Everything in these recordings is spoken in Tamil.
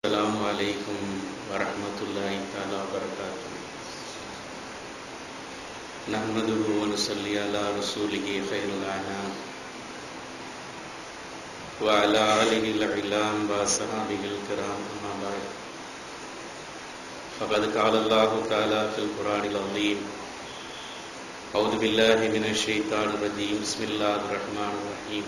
السلام عليكم ورحمة الله تعالى وبركاته. نحمده ونصلي على رسوله خير الأنام وعلى آله العلام وأصحابه الكرام، أما بعد، فقد قال الله تعالى في القرآن العظيم: أعوذ بالله من الشيطان الرجيم، بسم الله الرحمن الرحيم.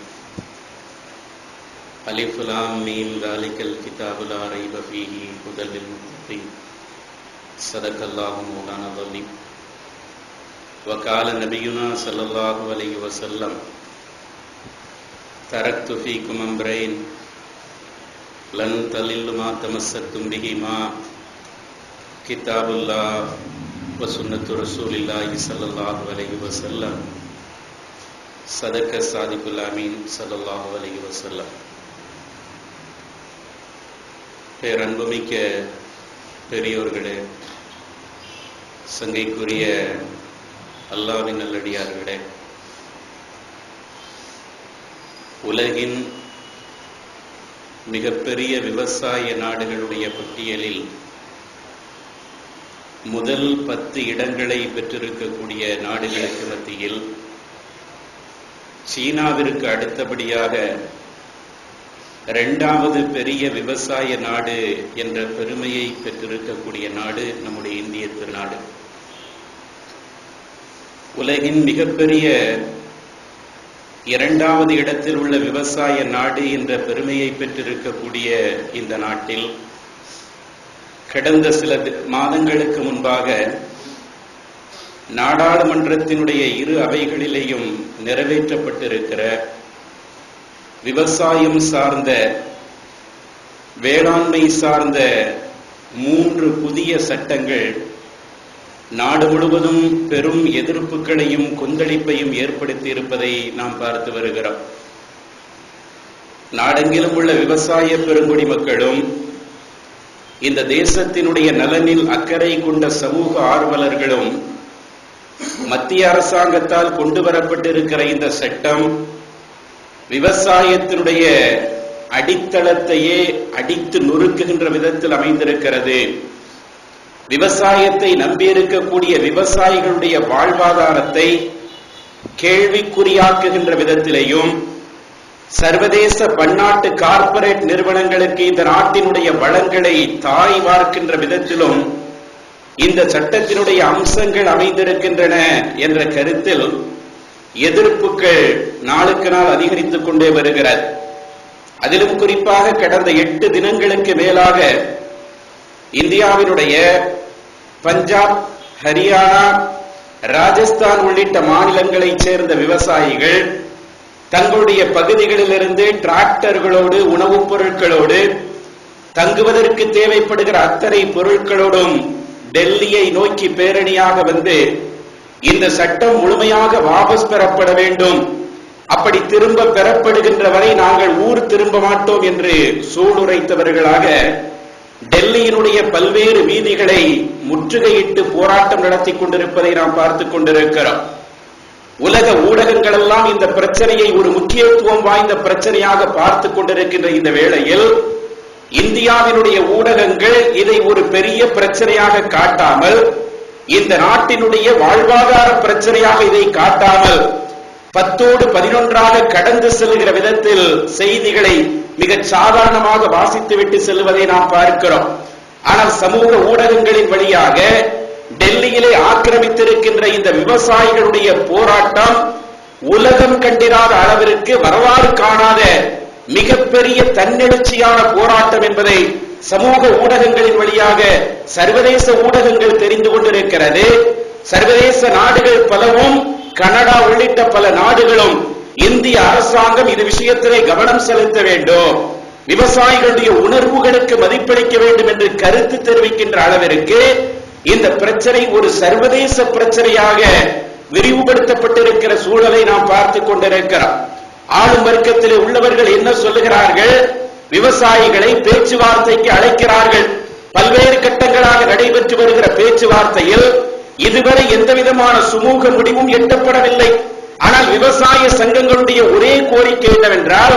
ألف لام ميم ذلك الكتاب لا ريب فيه هدى للمتقين. صدق الله مولانا العظيم. وقال نبينا صلى الله عليه وسلم: تركت فيكم أمرين لن تضلوا ما تمسكتم بهما كتاب الله وسنة رسول الله صلى الله عليه وسلم. صدق الصادق الأمين صلى الله عليه وسلم. பேரன்புமிக்க பெரியோர்களே, சங்கைக்குரிய அல்லாஹ்வின் நல்லடியார்களே, உலகின் மிகப்பெரிய விவசாய நாடுகளுடைய பட்டியலில் முதல் 10 இடங்களை பெற்றிருக்கக்கூடிய நாடுகளுக்கு மத்தியில் சீனாவிற்கு அடுத்தபடியாக 2வது பெரிய விவசாய நாடு என்ற பெருமையை பெற்றிருக்கக்கூடிய நாடு நம்முடைய இந்திய திருநாடு. உலகின் மிகப்பெரிய 2வது இடத்தில் உள்ள விவசாய நாடு என்ற பெருமையை பெற்றிருக்கக்கூடிய இந்த நாட்டில் கடந்த சில மாதங்களுக்கு முன்பாக நாடாளுமன்றத்தினுடைய 2 அவைகளிலேயும் நிறைவேற்றப்பட்டிருக்கிற விவசாயம் சார்ந்த, வேளாண்மை சார்ந்த 3 புதிய சட்டங்கள் நாடு முழுவதும் பெரும் எதிர்ப்புகளையும் கொந்தளிப்பையும் ஏற்படுத்தி இருப்பதை நாம் பார்த்து வருகிறோம். நாடெங்கிலும் உள்ள விவசாய பெருங்குடி மக்களும் இந்த தேசத்தினுடைய நலனில் அக்கறை கொண்ட சமூக ஆர்வலர்களும் மத்திய அரசாங்கத்தால் கொண்டு வரப்பட்டிருக்கிற இந்த சட்டம் விவசாயத்தினுடைய அடித்தளத்தையே அடித்து நொறுக்குகின்ற விதத்தில் அமைந்திருக்கிறது. விவசாயத்தை நம்பியிருக்கக்கூடிய விவசாயிகளுடைய வாழ்வாதாரத்தை கேள்விக்குறியாக்குகின்ற விதத்திலேயும், சர்வதேச பன்னாட்டு கார்ப்பரேட் நிறுவனங்களுக்கு இந்த நாட்டினுடைய வளங்களை தாய் வார்க்கின்ற விதத்திலும் இந்த சட்டத்தினுடைய அம்சங்கள் அமைந்திருக்கின்றன என்ற கருத்தில் எதிர்ப்புகள் நாளுக்கு நாள் அதிகரித்துக் கொண்டே வருகிறது. அதிலும் குறிப்பாக கடந்த 8 தினங்களுக்கு மேலாக இந்தியாவினுடைய பஞ்சாப், ஹரியானா, ராஜஸ்தான் உள்ளிட்ட மாநிலங்களைச் சேர்ந்த விவசாயிகள் தங்களுடைய பகுதிகளிலிருந்து டிராக்டர்களோடு, உணவுப் பொருட்களோடு, தங்குவதற்கு தேவைப்படுகிற அத்தனை பொருட்களோடும் டெல்லியை நோக்கி பேரணியாக வந்து இந்த சட்டம் முழுமையாக வாபஸ் பெறப்பட வேண்டும், அப்படி திரும்ப பெறப்படுகின்ற வரை நாங்கள் ஊர் திரும்ப மாட்டோம் என்று சூளுரைத்தவர்களாக டெல்லியினுடைய பல்வேறு வீதிகளை முற்றுகையிட்டு போராட்டம் நடத்தி கொண்டிருப்பதை நாம் பார்த்துக் கொண்டிருக்கிறோம். உலக ஊடகங்கள் எல்லாம் இந்த பிரச்சனையை ஒரு முக்கியத்துவம் வாய்ந்த பிரச்சனையாக பார்த்துக் கொண்டிருக்கின்ற இந்த வேளையில் இந்தியாவினுடைய ஊடகங்கள் இதை ஒரு பெரிய பிரச்சனையாக காட்டாமல், இந்த நாட்டினுடைய வாழ்வாதார பிரச்சனையாக இதை காட்டாமல் 10ஓடு 11ஆக கடந்து செல்கிற விதத்தில் செய்திகளை மிக சாதாரணமாக வாசித்துவிட்டு செல்வதை நாம் பார்க்கிறோம். ஆனால் சமூக ஊடகங்களின் வழியாக டெல்லியிலே ஆக்கிரமித்திருக்கின்ற இந்த விவசாயிகளுடைய போராட்டம் உலகம் கண்டிராத அளவிற்கு, வரலாறு காணாத மிகப்பெரிய தன்னெழுச்சியான போராட்டம் என்பதை சமூக ஊடகங்களின் வழியாக சர்வதேச ஊடகங்கள் தெரிந்து கொண்டிருக்கிறது. சர்வதேச நாடுகள் பலவும், கனடா உள்ளிட்ட பல நாடுகளும் இந்திய அரசாங்கம் இது விஷயத்திலே கவனம் செலுத்த வேண்டும், விவசாயிகளுடைய உணர்வுகளுக்கு மதிப்பளிக்க வேண்டும் என்று கருத்து தெரிவிக்கின்ற அளவிற்கு இந்த பிரச்சனை ஒரு சர்வதேச பிரச்சனையாக விரிவுபடுத்தப்பட்டிருக்கிற சூழலை நாம் பார்த்துக் கொண்டிருக்கிறோம். ஆளும் வர்க்கத்திலே உள்ளவர்கள் என்ன சொல்லுகிறார்கள்? விவசாயிகளை பேச்சுவார்த்தைக்கு அழைக்கிறார்கள். பல்வேறு கட்டங்களாக நடைபெற்று வருகிற பேச்சுவார்த்தையில் இதுவரை எந்த விதமான சுமூக முடிவும் எட்டப்படவில்லை. ஆனால் விவசாய சங்கங்களுடைய ஒரே கோரிக்கை என்னவென்றால்,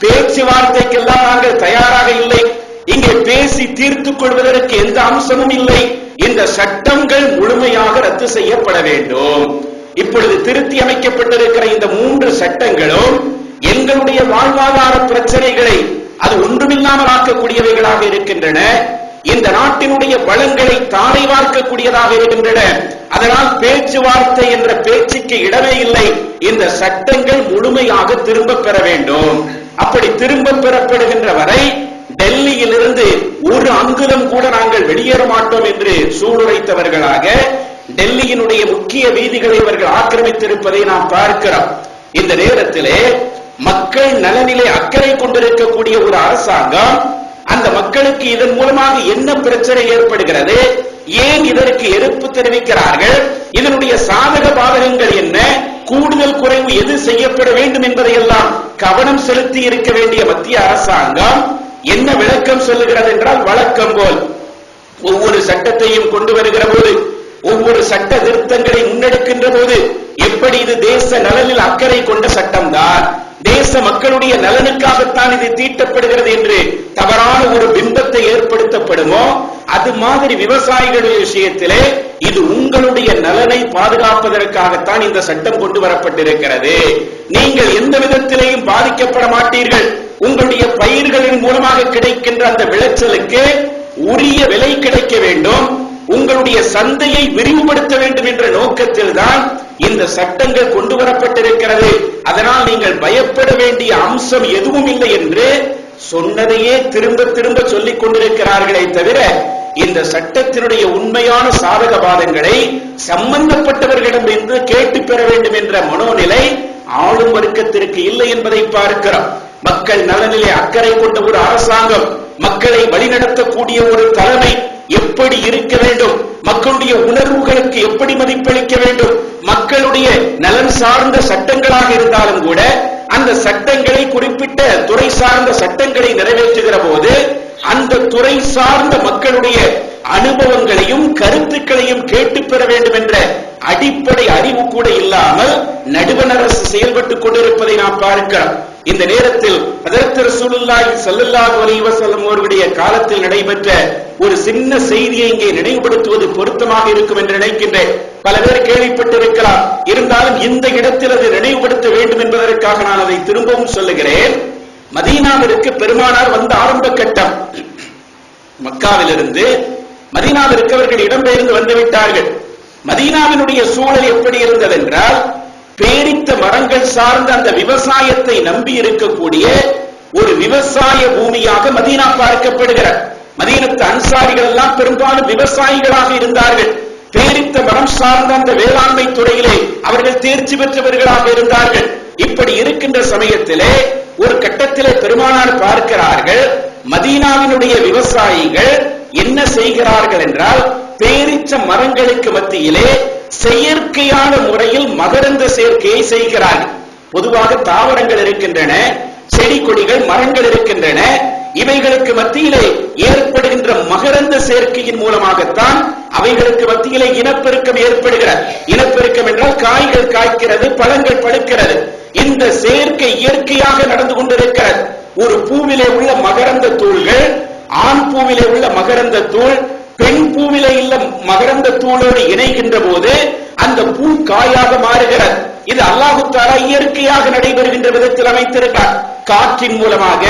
பேச்சுவார்த்தைக்கெல்லாம் நாங்கள் தயாராக இல்லை, இங்கே பேசி தீர்த்துக் கொள்வதற்கு எந்த அம்சமும் இல்லை. இந்த சட்டங்கள் முழுமையாக ரத்து செய்யப்பட வேண்டும். இப்பொழுது திருத்தி அமைக்கப்பட்டிருக்கிற இந்த 3 சட்டங்களும் எங்களுடைய வாழ்வாதார பிரச்சனைகளை அது ஒன்றுமில்லாமல் ஆக்கக்கூடியவைகளாக இருக்கின்றன. இந்த நாட்டினுடைய வளங்களை தாரை வார்க்கக்கூடியதாக இருக்கின்றன. அதனால் பேச்சுவார்த்தை என்ற பேச்சுக்கு இடமே இல்லை. இந்த சட்டங்கள் முழுமையாக திரும்ப பெற வேண்டும். அப்படி திரும்ப பெறப்படுகின்ற வரை டெல்லியிலிருந்து ஒரு அங்குலம் கூட நாங்கள் வெளியேற மாட்டோம் என்று சூளுரைத்தவர்களாக டெல்லியினுடைய முக்கிய வீதிகளை இவர்கள் ஆக்கிரமித்திருப்பதை நாம் பார்க்கிறோம். இந்த நேரத்திலே மக்கள் நலனிலே அக்கறை கொண்டிருக்கக்கூடிய ஒரு அரசாங்கம் அந்த மக்களுக்கு இதன் மூலமாக என்ன பிரச்சனை ஏற்படுகிறது, ஏன் இதற்கு எதிர்ப்பு தெரிவிக்கிறார்கள், இதனுடைய சாதக பாதகங்கள் என்ன, கூடுதல் குறைவு எது செய்யப்பட வேண்டும் என்பதையெல்லாம் கவனம் செலுத்தி இருக்க வேண்டிய மத்திய அரசாங்கம் என்ன விளக்கம் சொல்லுகிறது என்றால், வழக்கம் போல் ஒவ்வொரு சட்டத்தையும் கொண்டு வருகிற போது, ஒவ்வொரு சட்ட திருத்தங்களை முன்னெடுக்கின்ற போது எப்படி இது தேச நலனில் அக்கறை கொண்ட சட்டம்தான், தேச மக்களுடைய நலனுக்காகத்தான் இது தீட்டப்படுகிறது என்று தவறான ஒரு பிம்பத்தை ஏற்படுத்தப்படுமோ, அது மாதிரி விவசாயிகளுடைய விஷயத்திலே இது உங்களுடைய நலனை பாதுகாப்பதற்காகத்தான் இந்த சட்டம் கொண்டு வரப்பட்டிருக்கிறது. நீங்கள் எந்த விதத்திலேயும் பாதிக்கப்பட மாட்டீர்கள். உங்களுடைய பயிர்களின் மூலமாக கிடைக்கின்ற அந்த விளைச்சலுக்கு உரிய விலை கிடைக்க வேண்டும், உங்களுடைய சந்தையை விரிவுபடுத்த வேண்டும் என்ற நோக்கத்தில் தான் இந்த சட்டங்கள் கொண்டு வரப்பட்டிருக்கிறது. அதனால் நீங்கள் பயப்பட வேண்டிய அம்சம் எதுவும் இல்லை என்று சொன்னதையே திரும்ப திரும்ப சொல்லிக் கொண்டிருக்கிறார்களே தவிர, இந்த சட்டத்தினுடைய உண்மையான சாதக பாதங்களை சம்பந்தப்பட்டவர்களிடம் இருந்து கேட்டு பெற வேண்டும் என்ற மனோநிலை ஆளும் வர்க்கத்திற்கு இல்லை என்பதை பார்க்கிறோம். மக்கள் நலனிலே அக்கறை கொண்ட ஒரு அரசாங்கம், மக்களை வழிநடத்தக்கூடிய ஒரு தலைமை எப்படி இருக்க வேண்டும், மக்களுடைய உணர்வுகளுக்கு எப்படி மதிப்பளிக்க வேண்டும், மக்களுடைய நலன் சார்ந்த சட்டங்களாக இருந்தாலும் கூட அந்த சட்டங்களை குறிப்பிட்ட துறை சார்ந்த சட்டங்களை நிறைவேற்றுகிற போது அந்த துறை சார்ந்த மக்களுடைய அனுபவங்களையும் கருத்துக்களையும் கேட்டு பெற வேண்டும் என்ற அடிப்படை அறிவு கூட இல்லாமல் நடுவண் அரசு செயல்பட்டுக் கொண்டிருப்பதை நாம் பார்க்கிறோம். இந்த நேரத்தில் ஹஜ்ரத் ரசூலுல்லாஹி ஸல்லல்லாஹு அலைஹி வஸல்லம் அவர்களுடைய காலத்தில் நடைபெற்ற ஒரு சின்ன செய்தியை இங்கே நினைவுபடுத்துவது பொருத்தமாக இருக்கும் என்று நினைக்கின்றேன். பல பேர் கேள்விப்பட்டிருக்கலாம், இருந்தாலும் இந்த இடத்தில் அதை நினைவுபடுத்த வேண்டும் என்பதற்காக நான் அதை திரும்பவும் சொல்லுகிறேன். மதீனாவிற்கு பெருமானார் வந்த ஆரம்ப கட்டம், மக்காவிலிருந்து மதீனாவிற்கு அவர்கள் இடம்பெயர்ந்து வந்துவிட்டார்கள். மதீனாவினுடைய சூழல் எப்படி இருந்தது என்றால், பேரித்த மரங்கள் சார்ந்த அந்த விவசாயத்தை நம்பி இருக்கக்கூடிய ஒரு விவசாய பூமியாக மதீனா பார்க்கப்படுகிறார். மதீனத்து அன்சாரிகள் எல்லாம் பெரும்பாலும் விவசாயிகளாக இருந்தார்கள். பேரித்த மரம் சார்ந்த அந்த வேளாண்மை துறையிலே அவர்கள் தேர்ச்சி பெற்றவர்களாக இருந்தார்கள். இப்படி இருக்கின்ற சமயத்திலே ஒரு கட்டத்திலே பெருமானார் பார்க்கிறார்கள், மதீனாவினுடைய விவசாயிகள் என்ன செய்கிறார்கள் என்றால், பேரிச்ச மரங்களுக்கு மத்தியிலே செயற்கையான முறையில் மகரந்த சேர்க்கையை செய்கிறார்கள். பொதுவாக தாவரங்கள் இருக்கின்றன, செடி கொடிகள் மரங்கள் இருக்கின்றன. இவைகளுக்கு மத்தியிலே ஏற்படுகின்ற மகரந்த சேர்க்கையின் மூலமாகத்தான் அவைகளுக்கு மத்தியிலே இனப்பெருக்கம் ஏற்படுகிறது. இனப்பெருக்கம் என்றால் காய்கள் காய்க்கிறது, பழங்கள் பழுக்கிறது. இந்த சேர்க்கை இயற்கையாக நடந்து கொண்டிருக்கிறது. ஒரு பூவிலே உள்ள மகரந்த தூள்கள் ஆண் பூவிலே உள்ள மகரந்த தூள் பெண் பூவிலே உள்ள மகரந்த தூளோடு இணைகின்ற போது அந்த பூ காயாக மாறுகிறது. இது அல்லாஹ் தஆலா இயற்கையாக நடைபெறுகின்ற விதத்தில் அமைத்திருக்கிறார். காற்றின் மூலமாக,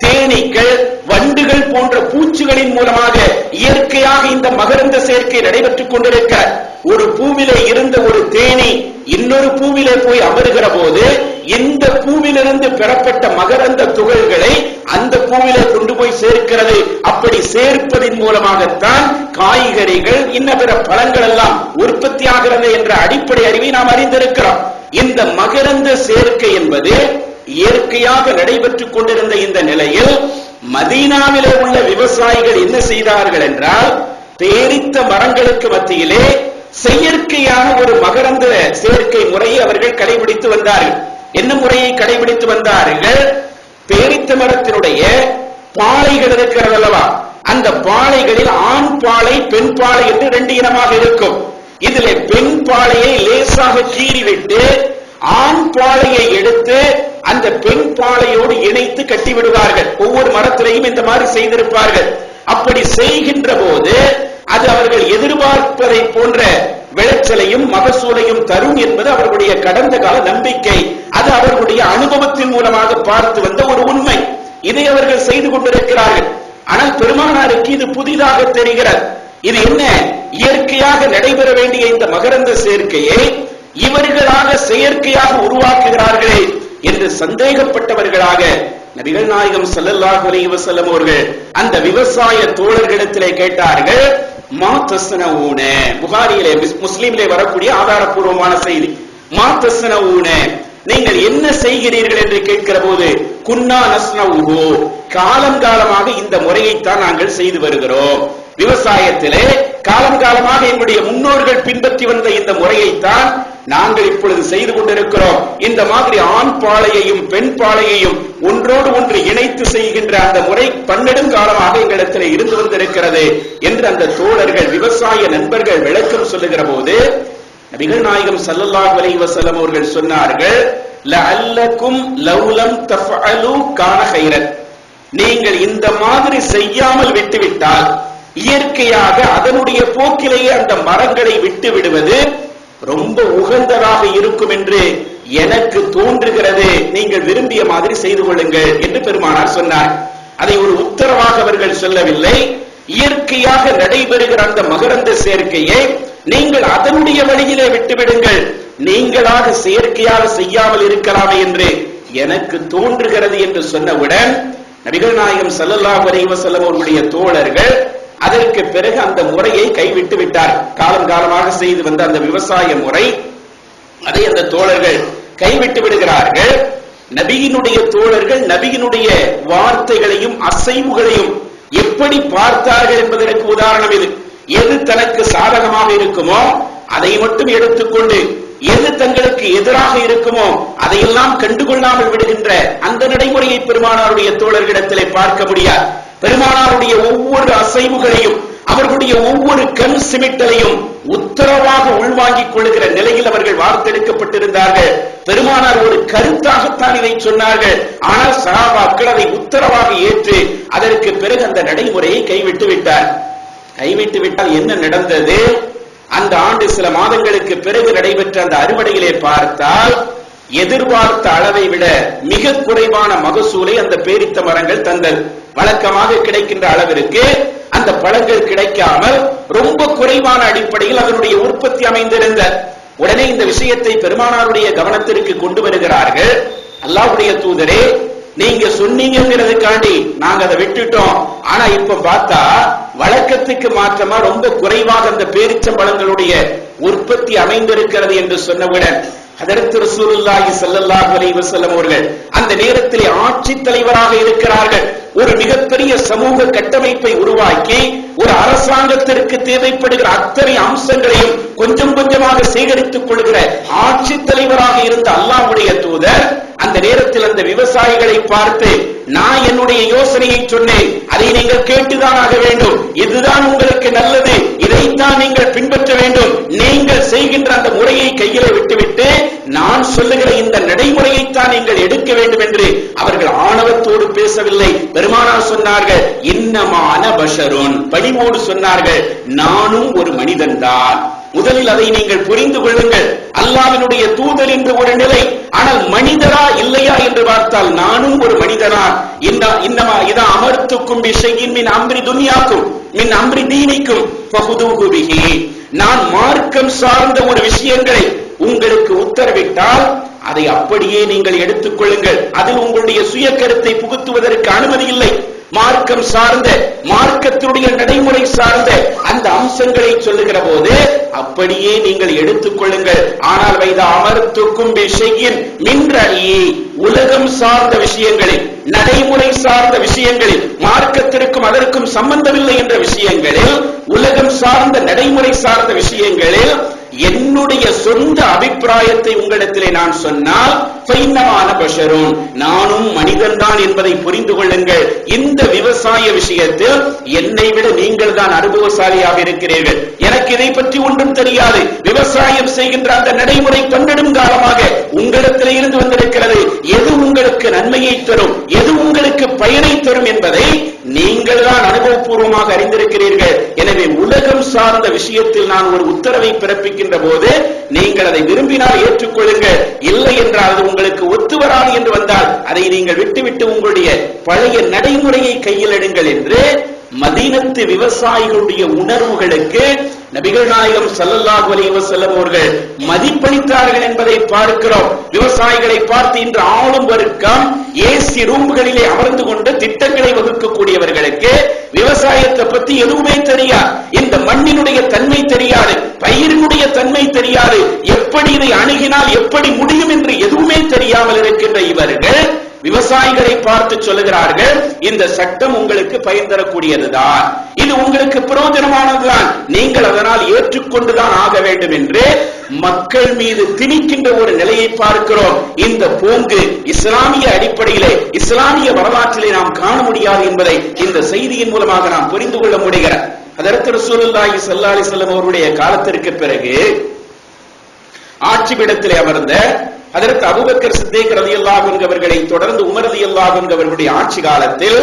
தேனீக்கள், வண்டுகள் போன்ற பூச்சிகளின் மூலமாக இயற்கையாக இந்த மகரந்த சேர்க்கை நடைபெற்றுக் கொண்டிருக்கிறார். ஒரு பூவிலே இருந்த ஒரு தேனி இன்னொரு பூவிலே போய் அமருகிற போது இந்த பூவிலிருந்து பெறப்பட்ட மகரந்த துகள்களை அந்த பூவிலே கொண்டு போய் சேர்க்கிறது. அப்படி சேர்ப்பதின் மூலமாகத்தான் காய்கறிகள் இன்ன பிற பழங்கள் எல்லாம் உற்பத்தி ஆகிறது என்ற அடிப்படை அறிவை நாம் அறிந்திருக்கிறோம். இந்த மகரந்த சேர்க்கை என்பது இயற்கையாக நடைபெற்றுக் கொண்டிருந்த இந்த நிலையில் மதீனாவிலே உள்ள விவசாயிகள் என்ன செய்தார்கள் என்றால், பேரித்த மரங்களுக்கு மத்தியிலே செயற்கையான ஒரு மகரந்த சேர்க்கை முறையை அவர்கள் கடைபிடித்து வந்தார்கள். என்ன முறையை கடைபிடித்து வந்தார்கள்? பேரித்த மரத்தினுடைய பாளைகள் இருக்கிறது அல்லவா, அந்த பாளைகளில் ஆண் பாளை பெண் பாளை என்று 2 இனமாக இருக்கும். இதிலே பெண் பாளையை லேசாக கீறிவிட்டு ஆண் பாளையை எடுத்து அந்த பெண் பாளையோடு இணைத்து கட்டிவிடுவார்கள். ஒவ்வொரு மரத்திலையும் இந்த மாதிரி செய்திருப்பார்கள். அப்படி செய்கின்ற போது அது அவர்கள் எதிர்பார்ப்பதை போன்ற விளைச்சலையும் மகசூலையும் தரும் என்பது அவர்களுடைய கடந்த கால நம்பிக்கை. அது அவர்களுடைய அனுபவத்தின் மூலமாக பார்த்து வந்த ஒரு உண்மை. இதை அவர்கள் செய்து கொண்டிருக்கிறார்கள். ஆனால் பெருமானாருக்கு இது புதிதாக தெரிகிறது. இது என்ன, இயற்கையாக நடைபெற வேண்டிய இந்த மகரந்த சேர்க்கையை இவர்களாக செயற்கையாக உருவாக்குகிறார்களே என்று சந்தேகப்பட்டவர்களாக நபிகள் நாயகம் ஸல்லல்லாஹு அலைஹி வஸல்லம் அவர்கள் அந்த விவசாய தோழர்களிடத்திலே கேட்டார்கள். மா தஸ்னஊன, புகாரியிலே முஸ்லிமிலே வரக்கூடிய ஆதாரப்பூர்வமான செய்தி. மா தஸ்னஊன, நீங்கள் என்ன செய்கிறீர்கள் என்று கேட்கிற போது, குன்னா நஸ்னஊஹு, காலம் காலமாக இந்த முறையைத்தான் நாங்கள் செய்து வருகிறோம். விவசாயத்திலே காலம் காலமாக எங்களுடைய முன்னோர்கள் பின்பற்றி வந்த இந்த முறையைத்தான் நாங்கள் இப்பொழுது செய்து கொண்டிருக்கிறோம். இந்த மாதிரி ஆண் பாளையையும் பெண் பாளையையும் ஒன்றோடு ஒன்று இணைத்து செய்கின்ற அந்த முறை பன்னெடுங்காலமாக எங்களிடத்தில் இருந்து வந்திருக்கிறது என்று அந்த தோழர்கள், விவசாய நண்பர்கள் விளக்கம் சொல்லுகிற போது நபிகள் நாயகம் ஸல்லல்லாஹு அலைஹி வஸல்லம் அவர்கள் சொன்னார்கள், லஅல்லக்கும் லவ்லம் தஃஅலு கான கைரன், நீங்கள் இந்த மாதிரி செய்யாமல் விட்டுவிட்டால் இயற்கையாக அதனுடைய போக்கிலேயே அந்த மரங்களை விட்டு விடுவது ரொம்ப உகந்ததாக இருக்கும் என்று எனக்கு தோன்றுகிறது. நீங்கள் விரும்பிய மாதிரி செய்து கொள்ளுங்கள் என்று பெருமானார் சொன்னார். அதை ஒரு உத்தரவாக அவர்கள் சொல்லவில்லை. இயற்கையாக நடைபெறுகிற அந்த மகரந்த சேர்க்கையை நீங்கள் அதனுடைய வழியிலே விட்டுவிடுங்கள், நீங்களாக செயற்கையாக செய்யாமல் இருக்கலாமே என்று எனக்கு தோன்றுகிறது என்று சொன்னவுடன் நபிகள் நாயகம் ஸல்லல்லாஹு அலைஹி வஸல்லம் அவர்களுடைய தோழர்கள் அதற்கு பிறகு அந்த முறையை கைவிட்டு விட்டார். காலம் காலமாக செய்து வந்த அந்த விவசாய முறை, அதை அந்த தோழர்கள் கைவிட்டு விடுகிறார்கள். நபியினுடைய தோழர்கள் நபியினுடைய வார்த்தைகளையும் அசைவுகளையும் எப்படி பார்த்தார்கள் என்பதற்கு உதாரணம் இது. எது தனக்கு சாதகமாக இருக்குமோ அதை மட்டும் எடுத்துக்கொண்டு, எது தங்களுக்கு எதிராக இருக்குமோ அதையெல்லாம் கண்டுகொள்ளாமல் விடுகின்ற அந்த நடைமுறையை பெருமானாருடைய தோழர்களிடத்திலே பார்க்க முடியாது. பெருமானாருடைய ஒவ்வொரு அசைவுகளையும், அவர்களுடைய ஒவ்வொரு கண் சிமிட்டலையும் உத்தரவாக உள்வாங்கிக் கொள்ளுகிற நிலையில் அவர்கள் வார்த்தெடுக்கப்பட்டிருந்தார்கள். பெருமானார் ஒரு கருத்தாகத்தான் இதை சொன்னார்கள். ஆனால் சஹாபாக்கள் அதை உத்தரவாக ஏற்று அதற்கு பிறகு அந்த நடைமுறையை கைவிட்டு விட்டார். கைவிட்டு விட்டால் என்ன நடந்தது? அந்த ஆண்டு சில மாதங்களுக்கு பிறகு நடைபெற்ற அந்த அறுவடையிலே பார்த்தால் எதிர்பார்த்த அளவை விட மிக குறைவான மகசூலை அந்த பேரித்த மரங்கள் தந்தது. வழக்கமாக கிடைக்கின்ற அளவிற்கு அந்த பழங்கள் கிடைக்காமல் ரொம்ப குறைவான அடிப்படையில் அதனுடைய உற்பத்தி அமைந்திருந்த உடனே இந்த விஷயத்தை பெருமானாருடைய கவனத்திற்கு கொண்டு வருகிறார்கள். அல்லாஹ்வுடைய தூதரே, நீங்க சொன்னீங்கிறதுக்காண்டி நாங்க அதை விட்டுட்டோம். ஆனா இப்ப பார்த்தா வழக்கத்துக்கு மாற்றமா ரொம்ப குறைவாக அந்த பேரிச்சம்பழங்களுடைய உற்பத்தி அமைந்திருக்கிறது என்று சொன்னவுடன் ஹதரத் ரசூலுல்லாஹி ஸல்லல்லாஹு அலைஹி வஸல்லம் அவர்கள் அந்த நேரத்திலே ஆட்சி தலைவராக இருக்கிறார்கள். ஒரு மிகப்பெரிய சமூக கட்டமைப்பை உருவாக்கி ஒரு அரசாங்கத்திற்கு தேவைப்படுகிற அத்தனை அம்சங்களையும் கொஞ்சம் கொஞ்சமாக சேகரித்துக் கொள்கிற ஆட்சி தலைவராக இருந்த அல்லாஹ்வுடைய தூதர் அந்த நேரத்தில் அந்த விவசாயிகளை பார்த்து, நான் என்னுடைய யோசனையை சொன்னேன், அதை நீங்கள் கேட்டுதான் ஆக வேண்டும், இதுதான் உங்களுக்கு நல்லது, இதைத்தான் நீங்கள் பின்பற்ற வேண்டும், நீங்கள் செய்கின்ற அந்த முறையை கையில விட்டுவிட்டு நான் சொல்லுகிற இந்த நடைமுறையைத்தான் நீங்கள் எடுக்க வேண்டும் என்று அவர்கள் ஆணவத்தோடு பேசவில்லை. பெருமானார் சொன்னார்கள், இன்னமான பஷருன், பணிவோடு சொன்னார்கள், நானும் ஒரு மனிதன் தான். முதலில் அதை நீங்கள் புரிந்து கொள்ளுங்கள். அல்லாஹ்வினுடைய தூதர் என்று ஒரு நிலை, ஆனால் மனிதரா இல்லையா என்று பார்த்தால் நானும் ஒரு மனிதனா. இன்னமா இதா அமர்த்துக்கும் பிஷையின் மின் அம்ரி துன்யாக்கும் மின் அம்ரி தீனிக்கும் ஃபஹுதுஹு பிஹி, நான் மார்க்கம் சார்ந்த ஒரு விஷயங்களை உங்களுக்கு உத்தரவிட்டால் அதை அப்படியே நீங்கள் எடுத்துக் கொள்ளுங்கள். அதில் உங்களுடைய சுய கருத்தை புகுத்துவதற்கு அனுமதி இல்லை. மார்க்கம் சார்ந்த, மார்க்கத்தினுடைய நடைமுறை சார்ந்த அந்த அம்சங்களை சொல்லுகிற போது அப்படியே நீங்கள் எடுத்துக் கொள்ளுங்கள். ஆனால் வைதா அமர்த்துக்கும் பிஷையின் மின் ரஅயி, உலகம் சார்ந்த விஷயங்களில், நடைமுறை சார்ந்த விஷயங்களில், மார்க்கத்திற்கும் அதற்கும் சம்பந்தமில்லை என்ற விஷயங்களில், உலகம் சார்ந்த நடைமுறை சார்ந்த விஷயங்களில் என்னுடைய சொந்த அபிப்பிராயத்தை உங்களிடத்திலே நான் சொன்னால் ஃபைன்னமான பஷரும், நானும் மனிதன் தான் என்பதை புரிந்து கொள்ளுங்கள். இந்த விவசாய விஷயத்தில் என்னை விட நீங்கள் நீங்கள் தான் அனுபவசாலியாக இருக்கிறீர்கள். எனக்கு இதை பற்றி ஒன்றும் தெரியாது. விவசாயம் செய்கின்ற அந்த நடைமுறை பன்னெடும் காலமாக உங்களிடத்தில் இருந்து வந்திருக்கிறது. எது உங்களுக்கு நன்மையை தரும், எது உங்களுக்கு பயனை தரும் என்பதை நீங்கள் தான் அனுபவபூர்வமாக அறிந்திருக்கிறீர்கள். எனவே உலகம் சார்ந்த விஷயத்தில் நான் ஒரு உத்தரவை பிறப்பிக்கின்ற போது நீங்கள் அதை விரும்பினால் ஏற்றுக்கொள்ளுங்கள், இல்லை என்றால் அது உங்களுக்கு ஒத்து வராது என்று வந்தால் அதை நீங்கள் விட்டுவிட்டு உங்களுடைய பழைய நடைமுறையை கையில் எடுங்கள் என்று மதீனத்து விவசாயிகளுடைய உணர்வுகளுக்கு நபிகள் நாயகம் ஸல்லல்லாஹு அலைஹி வஸல்லம் அவர்கள் மதிப்பளித்தார்கள் என்பதை பார்க்கிறோம். விவசாயிகளை பார்த்து இன்று ஆளும் வர்க்கம் ஏசி ரூம்களிலே அமர்ந்து கொண்டு திட்டங்களை வகுக்கக்கூடியவர்களுக்கு விவசாயத்தை பத்தி எதுவுமே தெரியாது. இந்த மண்ணினுடைய தன்மை தெரியாது, பயிரினுடைய தன்மை தெரியாது, எப்படி இதை அணுகினால் எப்படி முடியும் என்று எதுவுமே தெரியாமல் இருக்கின்ற இவர்கள் விவசாயிகளை பார்த்து சொல்லுகிறார்கள், இந்த சட்டம் உங்களுக்கு பயன் தரக்கூடியதுதான், இது உங்களுக்கு பிரயோஜனமானதுதான், நீங்கள் அதனால் ஏற்றுக்கொண்டுதான் ஆக வேண்டும் என்று மக்கள் மீது திணிக்கின்ற ஒரு நிலையை பார்க்கிறோம். இந்த போங்கு இஸ்லாமிய அடிப்படையிலே இஸ்லாமிய வரலாற்றிலே நாம் காண முடியாது என்பதை இந்த செய்தியின் மூலமாக நாம் புரிந்து கொள்ள முடிகிறது. ஹஜ்ரத் ரசூலுல்லாஹி ஸல்லல்லாஹு அலைஹி வஸல்லம் அவருடைய காலத்திற்கு பிறகு ஆட்சி பீடத்திலே அமர்ந்த ஹஜ்ரத் அபூபக்கர் சித்திக் ரலியல்லாஹு அன்ஹு அவர்களை தொடர்ந்து உமர் ரலியல்லாஹு அன்ஹு அவர்களுடைய ஆட்சி காலத்தில்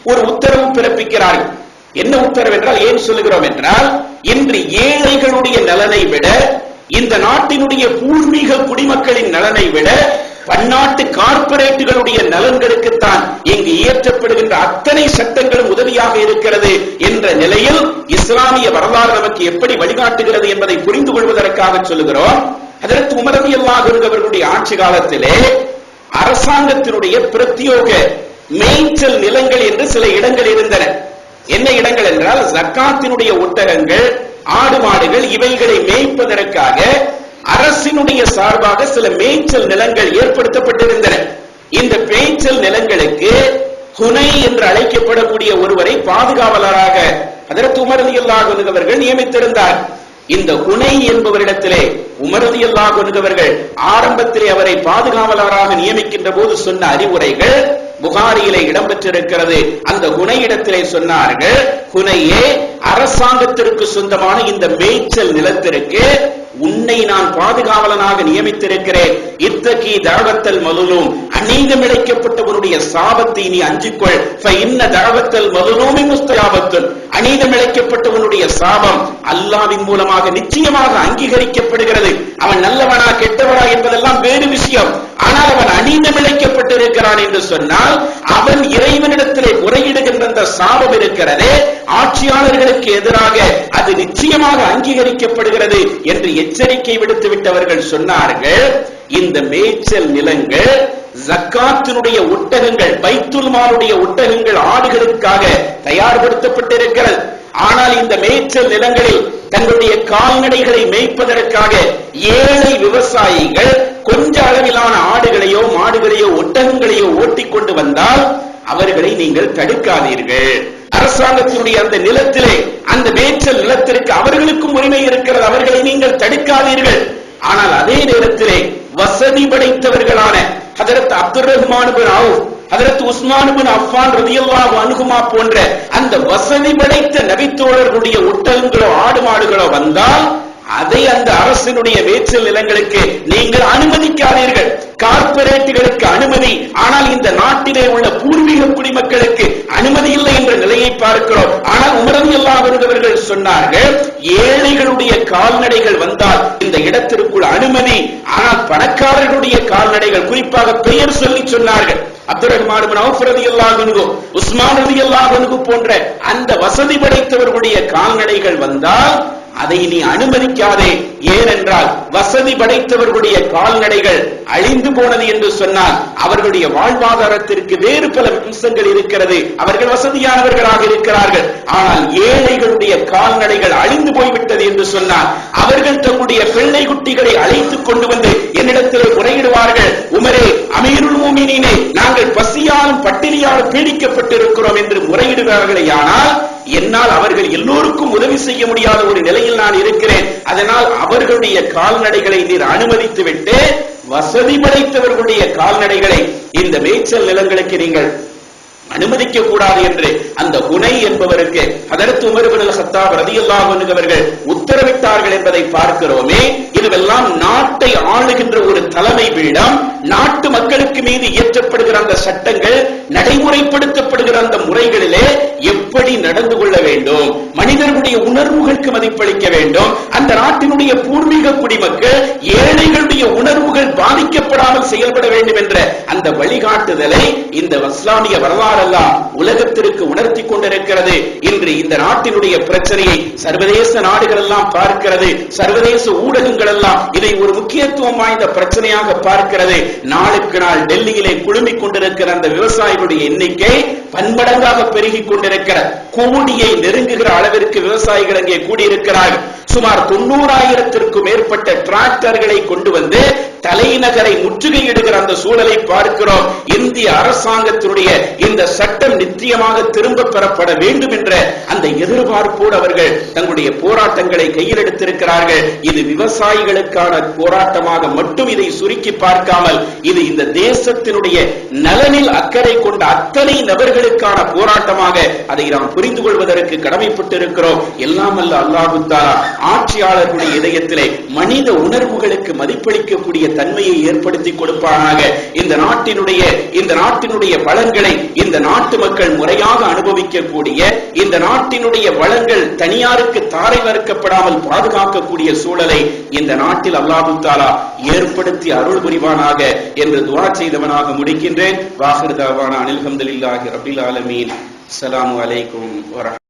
ஒரு உத்தரவு பிறப்பிக்கிறார்கள். என்ன உத்தரவு என்றால், ஏன் சொல்லுகிறோம் என்றால், இன்று ஏழைகளுடைய நலனை விட இந்த நாட்டினுடைய பூர்வீக குடிமக்களின் நலனை விட பன்னாட்டு கார்ப்பரேட்டுகளுடைய நலன்களுக்குத்தான் இங்கு இயற்றப்படுகின்ற அத்தனை சட்டங்களும் உதவியாக இருக்கிறது என்ற நிலையில் இஸ்லாமிய வரலாறு நமக்கு எப்படி வழிகாட்டுகிறது என்பதை புரிந்து கொள்வதற்காக சொல்லுகிறோம். ஹஜ்ரத் உமர் ரலியல்லாஹு அன்ஹு அவர்களுடைய ஆட்சி காலத்திலே அரசாங்கத்தினுடைய பிரத்யோக மேய்ச்சல் நிலங்கள் என்று சில இடங்கள் இருந்தன. என்ன இடங்கள் என்றால், ஜக்காத்தினுடைய ஒட்டகங்கள், ஆடு மாடுகள் இவைகளை மேய்ப்பதற்காக அரசினுடைய சார்பாக சில மேய்ச்சல் நிலங்கள் ஏற்படுத்தப்பட்டிருந்தன. இந்த மேய்ச்சல் நிலங்களுக்கு ஹுனை என்று அழைக்கப்படக்கூடிய ஒருவரை பாதுகாவலராக ஹஜ்ரத் உமர் ரலியல்லாஹு அன்ஹு அவர்கள் நியமித்திருந்தார். இந்த ஹுனை என்பவரிடத்திலே உமர் ரலியல்லாஹு அன்ஹு அவர்கள் ஆரம்பத்திலே அவரை பாதுகாவலராக நியமிக்கின்ற போது சொன்ன அறிவுரைகள் புகாரியிலே இடம்பெற்றிருக்கிறது. அந்த ஹுனை இடத்திலே சொன்னார்கள், ஹுனையே, அரசாங்கத்திற்கு சொந்தமான இந்த மேய்ச்சல் நிலத்திற்கு உன்னை நான் பாதுகாவலனாக நியமித்திருக்கிறேன். இத்தகி தஅவத்தல் மظلوم, அநீதம் இழைக்கப்பட்டவனுடைய சாபத்தை நீ அஞ்சிக்கொள். ஃபஇன்ன தஅவத்தல் மظلوم முஸ்தஜாபத்துன், அநீதம் இழைக்கப்பட்டவனுடைய சாபம் அல்லாஹ்வின் மூலமாக நிச்சயமாக அங்கீகரிக்கப்படுகிறது. அவன் நல்லவனா கெட்டவனா என்பதெல்லாம் வேறு விஷயம். ஆனால் அவன் அநீதம் இழைக்கப்பட்டிருக்கிறான் என்று சொன்னால் அவன் இறைவனிடத்திலே முறையிடுகின்ற அந்த சாபம் இருக்கிறதே, ஆட்சியாளர்களுக்கு எதிராக அது நிச்சயமாக அங்கீகரிக்கப்படுகிறது என்று எச்சரிக்கை விடுத்து விட்டவர்கள் சொன்னார்கள், இந்த மேய்ச்சல் நிலங்கள் ஜக்காத்தினுடைய ஒட்டகங்கள், பைத்துல் மாலுடைய ஒட்டகங்கள், ஆடுகளுக்காக தயார்படுத்தப்பட்டிருக்கிறது. ஆனால் இந்த மேய்ச்சல் நிலங்களில் தங்களுடைய கால்நடைகளை மேய்ப்பதற்காக ஏழை விவசாயிகள் கொஞ்ச அளவிலான ஆடுகளையோ மாடுகளையோ ஒட்டகங்களையோ ஓட்டிக்கொண்டு வந்தால் அவர்களை நீங்கள் தடுக்காதீர்கள். அரசாங்கத்தினுடைய அந்த நிலத்திலே, அந்த மேய்ச்சல் நிலத்திற்கு அவர்களுக்கும் உரிமை இருக்கிறது, அவர்களை நீங்கள் தடுக்காதீர்கள். ஆனால் அதே நேரத்திலே வசதி படைத்தவர்களான ஹஜ்ரத் அப்துர் ரஹ்மான் பின் அவுஃப், ஹஜ்ரத் உஸ்மான் பின் அஃபான் ரலியல்லாஹு அன்ஹுமா போன்ற அந்த வசதி படைத்த நபித்தோழர்களுடைய ஒட்டகங்களோ ஆடு மாடுகளோ வந்தால் அதை அந்த அரசினுடைய மேய்ச்சல் நிலங்களுக்கு நீங்கள் அனுமதிக்காதீர்கள். கார்ப்பரேட்டுகளுக்கு அனுமதி, ஆனால் இந்த நாட்டிலே உள்ள பூர்வீக குடிமக்களுக்கு அனுமதி இல்லை என்ற நிலையை பார்க்கிறோம். ஆனால் உமர் ரலியல்லாஹு அன்ஹு அவர்கள் சொன்னார்கள், ஏழைகளுடைய கால்நடைகள் வந்தால் இந்த இடத்திற்குள் அனுமதி, ஆனால் பணக்காரர்களுடைய கால்நடைகள், குறிப்பாக பெயர் சொல்லி சொன்னார்கள், அப்துர் ரஹ்மான் பின் அவுஃப் ரலியல்லாஹு அன்ஹு, உஸ்மான் ரலியல்லாஹு அன்ஹு போன்ற அந்த வசதி படைத்தவர்களுடைய கால்நடைகள் வந்தால் அதை நீ அனுமதிக்காதே. ஏனென்றால் வசதி படைத்தவர்களுடைய கால்நடைகள் அழிந்து போனது என்று சொன்னால் அவர்களுடைய வாழ்வாதாரத்திற்கு வேறு பல அம்சங்கள் இருக்கிறது, அவர்கள் வசதியானவர்களாக இருக்கிறார்கள். ஆனால் ஏழைகளுடைய கால்நடைகள் அழிந்து போய்விட்டது என்று சொன்னால் அவர்கள் தங்களுடைய பிள்ளை குட்டிகளை அழைத்துக் கொண்டு வந்து என்னிடத்தில் முறையிடுவார்கள், உமரே, அமீருல் முஃமினீனே, நாங்கள் பசியாலும் பட்டினியாலும் பீடிக்கப்பட்டிருக்கிறோம் என்று முறையிடுவார்களே. ஆனால் என்னால் அவர்கள் எல்லோருக்கும் உதவி செய்ய முடியாத ஒரு நிலையில் நான் இருக்கிறேன். அதனால் அவர்களுடைய கால்நடைகளை நீர் அனுமதித்து விட்டு வசதி படைத்தவர்களுடைய கால்நடைகளை இந்த மேய்ச்சல் நிலங்களுக்கு நீங்கள் அனுமதிக்க கூடாது என்று அந்த ஹுனை என்பவருக்கு ஹஜ்ரத் உமர் பின் கத்தாப் ரலியல்லாஹு அன்ஹு அவர்கள் உத்தரவிட்டார்கள் என்பதை பார்க்கிறோமே. இதுவெல்லாம் நாட்டை ஆளுகின்ற ஒரு தலைமை பீடம், நாட்டு மக்களுக்கு மீது இயற்றப்படுகிற அந்த சட்டங்கள், நடைமுறைப்படுத்தப்படுகிற அந்த முறைகளிலே எப்படி நடந்து கொள்ள வேண்டும், மனிதர்களுடைய உணர்வுகளுக்கு மதிப்பளிக்க வேண்டும், அந்த நாட்டினுடைய பூர்வீக குடிமக்கள் ஏழைகளுடைய உணர்வுகள் பாதிக்கப்படாமல் செயல்பட வேண்டும் என்ற அந்த வழிகாட்டுதலை இந்த இஸ்லாமிய வரலாறெல்லாம் உலகத்திற்கு உணர்த்தி கொண்டிருக்கிறது. இன்று இந்த நாட்டினுடைய பிரச்சனையை சர்வதேச நாடுகள் எல்லாம் பார்க்கிறது, சர்வதேச ஊடகங்கள் எல்லாம் இதை ஒரு முக்கியத்துவம் வாய்ந்த பிரச்சனையாக பார்க்கிறது. நாளுக்கு நாள் டெல்லியிலே குழுமிக் கொண்டிருக்கிற அந்த விவசாயிகளுடைய எண்ணிக்கை பன்மடங்காக பெருகிக் கொண்டிருக்கிற, கோடியை நெருங்குகிற அளவிற்கு விவசாயிகள் அங்கே கூடியிருக்கிறார்கள். சுமார் 90,000த்திற்கும் மேற்பட்ட டிராக்டர்களை கொண்டு வந்து தலைநகரை முற்றுகையிடுகிற அந்த சூழலை பார்க்கிறோம். இந்திய அரசாங்கத்தினுடைய இந்த சட்டம் நிச்சயமாக திரும்ப பெறப்பட வேண்டும் என்ற அந்த எதிர்பார்ப்போடு அவர்கள் தங்களுடைய போராட்டங்களை கையில் எடுத்திருக்கிறார்கள். இது விவசாயிகளுக்கான போராட்டமாக மட்டும் இதை சுருக்கி பார்க்காமல், இது இந்த தேசத்தினுடைய நலனில் அக்கறை கொண்ட அத்தனை நபர்களுக்கான போராட்டமாக அதை நாம் புரிந்து கொள்வதற்கு கடமைப்பட்டிருக்கிறோம். எல்லாம் அல்ல அல்லாஹ் தஆலா ஆட்சியாளர்களுடைய இதயத்திலே மனித உணர்வுகளுக்கு மதிப்பளிக்கக்கூடிய தன்மையை ஏற்படுத்தி கொடுப்பானாக. இந்த நாட்டினுடைய வளங்களை இந்த நாட்டு மக்கள் முறையாக அனுபவிக்கக்கூடிய, இந்த நாட்டினுடைய வளங்கள் தனியாருக்கு தாரை வார்க்கப்படாமல் பாதுகாக்கக்கூடிய சூழலை இந்த நாட்டில் அல்லாஹ் தஆலா ஏற்படுத்தி அருள் புரிவானாக என்று துஆ செய்தவனாக முடிக்கின்றேன். வாஹிர் தாவானா அனில் ஹம்துலில்லாஹி ரப்பில் ஆலமீன். அஸ்ஸலாமு அலைக்கும் வரஹ்மத்துல்லாஹி